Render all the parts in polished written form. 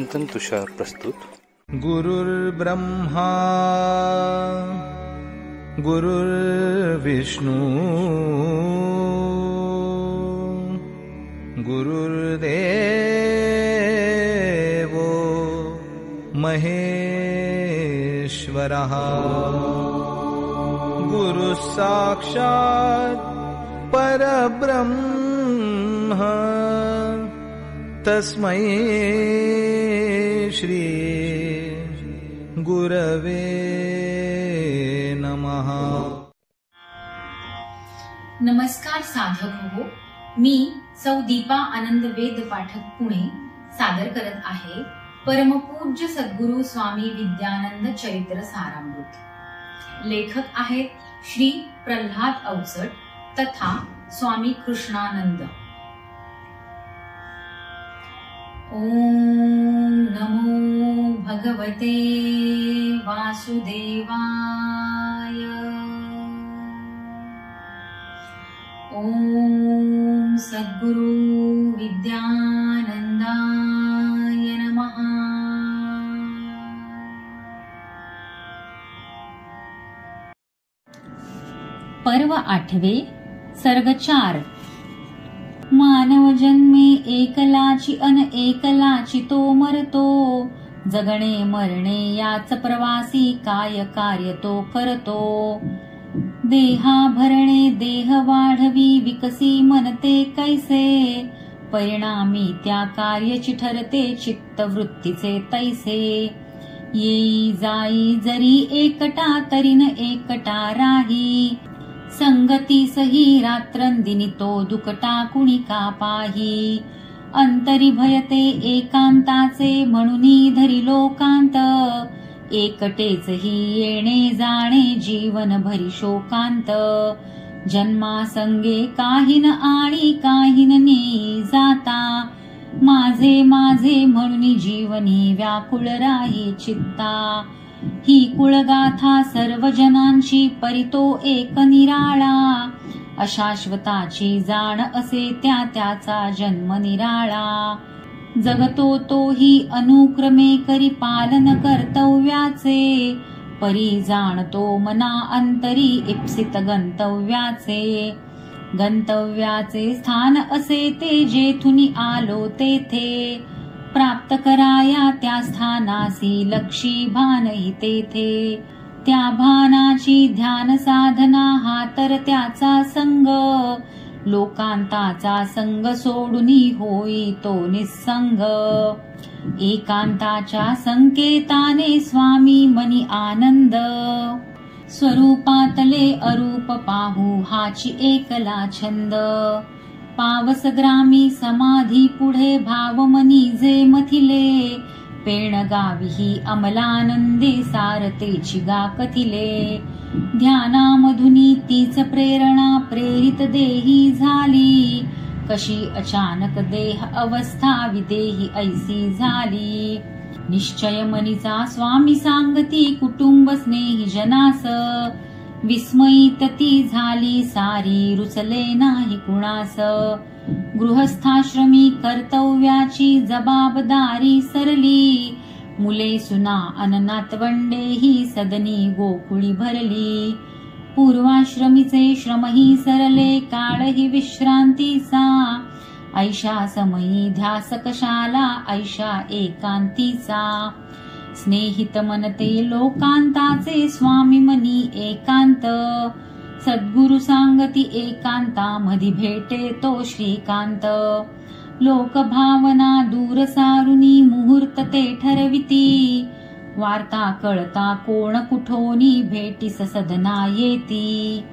चिंतन तुषार प्रस्तुत. गुरुर्ब्रह्मा गुरुर्विष्णू गुरुर्देवो महेश्वरः गुरुः साक्षात् परब्रह्म तस्मै श्री गुरवे नमः. नमस्कार साधक हो, मी सौ दीपा आनंद वेद पाठक पुणे सादर करत आहे परमपूज्य सद्गुरु स्वामी विद्यानंद चरित्र सारामृत. लेखक आहेत श्री प्रल्हाद अवचट तथा स्वामी कृष्णानंद. ओम नमो भगवते वासुदेवाय. ओम सद्गुरु विद्यानंदाय नमः. पर्व 8 सर्ग 4. मानव जन्मे एकलाची अन एकलाची तो मरतो. जगणे मरणे याच प्रवासी काय कार्य तो करतो. देहा भरणे देह वाढवी विकसी मनते कैसे. परिणामी त्या कार्याची ठरते चित्तवृत्तीचे तैसे. येई जाई जरी एकटा तरी न एकटा राही. संगती सही रात्रंदिनी तो दुकटा कुणी का पाही. अंतरी भयते एकांताचे म्हणूनी धरी लोकांत. एकटेच ही येणे जाणे जीवन भरी शोकांत. जन्मासंगे काहीन आणि काहीन नेई जाता. माझे माझे म्हणून जीवनी व्याकुळ राही चित्ता. ही कुळगाथा सर्व जनांची परितो एक निराळा. अशाश्वताची जाण असे त्या त्याचा जन्म निराळा. जगतो तोही अनुक्रमे करी पालन कर्तव्याचे. परी जाणतो मना अंतरी इप्सित गंतव्याचे. गंतव्याचे स्थान असे ते जेथुनी आलो तेथे. प्राप्त कराया त्या स्थानासी लक्षी भानही तेथे. त्या भानाची ध्यान साधना हा तर त्याचा संग. लोकांताचा संग सोडूनी होई तो निस्संग. एकांताच्या संकेताने स्वामी मनी आनंद. स्वरूपातले अरूप पाहू हाची एकला छंद. पावस ग्रामी समाधी पुढे भाव मनी जे मथिले. पेण गावी अमलानंदे सारतेची गा कथिले. ध्यानामधुनी तीच प्रेरणा प्रेरित देही झाली. कशी अचानक देह अवस्था विदेही ऐसी झाली. निश्चय मनीचा स्वामी सांगती कुटुंब स्नेही जनास. विस्मयित ती झाली सारी रुचले नाही कुणास. गृहस्थाश्रमी कर्तव्याची जबाबदारी सरली. मुले सुना अन नातवंडेही सदनी गोकुळी भरली. पूर्वाश्रमीचे श्रमही सरले काळही विश्रांतीचा. ऐशा समयी ध्यास कशाला ऐशा एकांतीचा. स्नेहित मनते लोकांताचे स्वामी मनी एकांत. सद्गुरु सांगती एकांता मधी भेटे तो श्रीकांत. लोकभावना दूर सारुनी मुहूर्त ते ठरविती. वार्ता कळता कोण कुठोनी भेटीस सदना येती.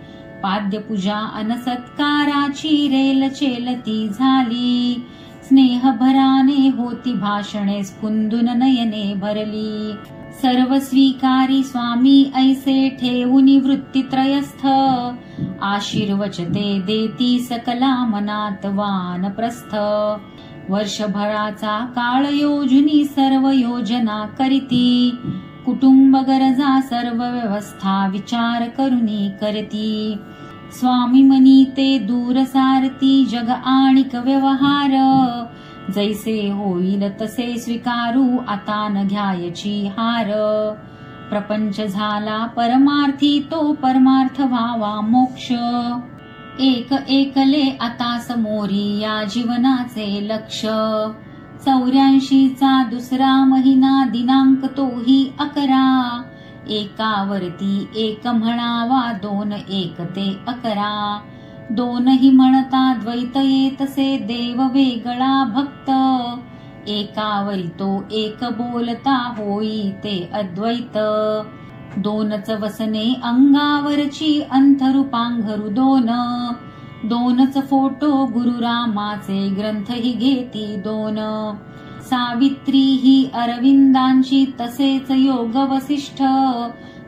पाद्यपूजा अन सत्काराची रेलचेलती झाली. स्नेहभराने होती भाषणे स्फुंदून नयने भरली. सर्व स्वीकारी स्वामी ऐसे ठेवूनी वृत्तीत्रयस्थ. आशीर्वचते देती सकला मनात वानप्रस्थ. वर्षभराचा काळ योजुनी सर्व योजना करीती. कुटुंब गरजा सर्व व्यवस्था विचार करुनी करती. स्वामी मनी ते दूर सारती जग आणिक व्यवहार. जैसे होईल तसे स्वीकारू, आता न घ्यायची हार. प्रपंच झाला परमार्थी, तो परमार्थ व्हावा मोक्ष. एक एकले आता समोरी, या जीवनाचे लक्ष. 84चा दुसरा महिना, दिनांक तोही 11. एकावरती एक म्हणावा, 2 1 ते 11. दोनही म्हणता द्वैत येतसे, देव वेगळा भक्त. एकावरी तो एक बोलता, होई ते अद्वैत. 2च वसने अंगावरची, अंतरूपांघरू 2. 2च फोटो गुरुरामाचे, ग्रंथही घेती 2. सावित्री ही अरविंदांची, तसेच योग वसिष्ठ.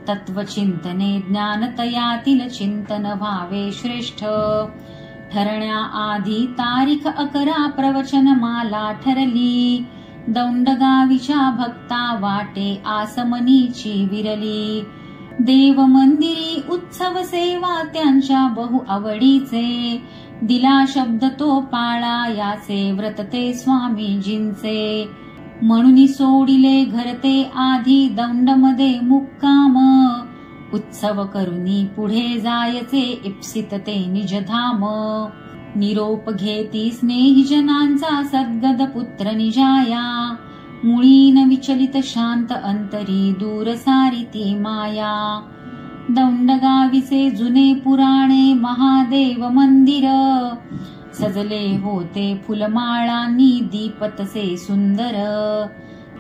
तत्वचिंतने ज्ञानतयातील, चिंतन व्हावे श्रेष्ठ. ठरण्याआधी तारीख 11, प्रवचनमाला ठरली. दौंडगावीच्या भक्ता, वाटे आसमनीची विरली. देव मंदिरी उत्सव सेवा, त्यांच्या बहु आवडीचे. दिला शब्द तो पाळा, याचे व्रत ते स्वामीजींचे. म्हणून सोडिले घर ते आधी, दौंडमध्ये मुक्काम. उत्सव करुनी पुढे जायचे, इप्सित ते निजधाम. निरोप घेती स्नेहीजनांचा, सद्गद पुत्र निजाया. मुळी न विचलित शांत अंतरी, दूर सारी ती माया. दौंडगावीचे जुने पुराणे, महादेव मंदिर. सजले होते फुलमाळांनी, दीपतसे सुंदर.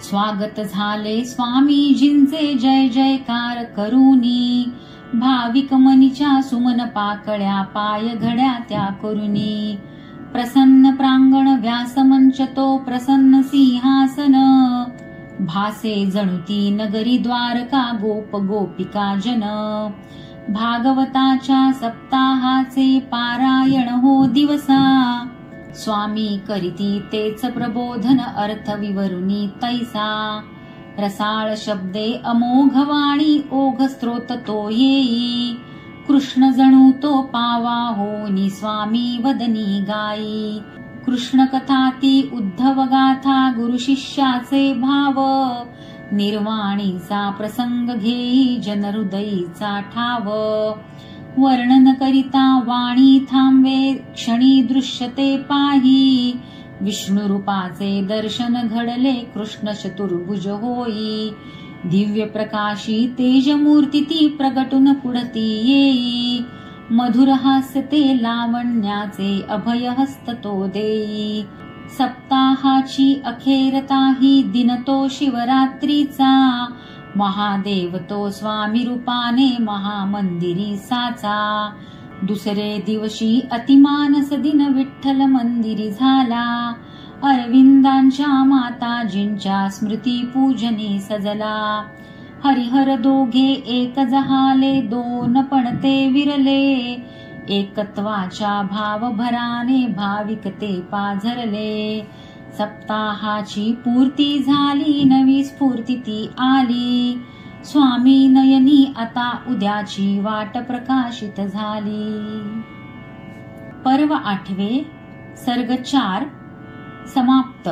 स्वागत झाले स्वामीजींचे, जय जयकार करुनी. भाविक मनीच्या सुमन पाकळ्या, पाय घड्या त्या करुनी. प्रसन्न प्रांगण व्यासमंच तो, प्रसन्न सिंहासन. भासे जणुती नगरी द्वारका, गोप गोपिका जन. भागवताच्या सप्ताहाचे पारायण हो दिवसा. स्वामी करीती तेच प्रबोधन, अर्थ विवरुनी तैसा. रसाळ शब्दे अमोघ वाणी, ओघ स्त्रोत तो येई. कृष्ण जणू तो पावा, होनी स्वामी वदनी गाई. कृष्ण कथा ती उद्धव गाथा, गुरु शिष्याचे भाव. निर्वाणीचा प्रसंग घेई, जनहृदयीचा ठाव. वर्णन करिता वाणी थांबे, क्षणी दृश्यते पाही. विष्णू रूपाचे दर्शन घडले, कृष्ण चतुर्भुज होई. दिव्य प्रकाशी तेजमूर्ती ती, प्रगटून पुढती येई. मधुर हास्य ते लावण्याचे, अभय हस्त तो देई. सप्ताहाची अखेरताही, दिन तो शिवरात्रीचा. महादेव तो स्वामी रूपाने, महामंदिरी साचा. दुसरे दिवशी अतिमानस दिन, विठ्ठल मंदिरी झाला. अरविंदांच्या माताजींच्या स्मृती पूजनी सजला. हरिहर दोघे एक जहाले, 2 पण ते विरले. एकत्वाच्या भावभराने, भाविक ते पाझरले. सप्ताहाची पूर्ती झाली, नवी स्फूर्ती ती आली. स्वामी नयनी आता उद्याची वाट प्रकाशित झाली. पर्व 8 सर्ग 4 समाप्त.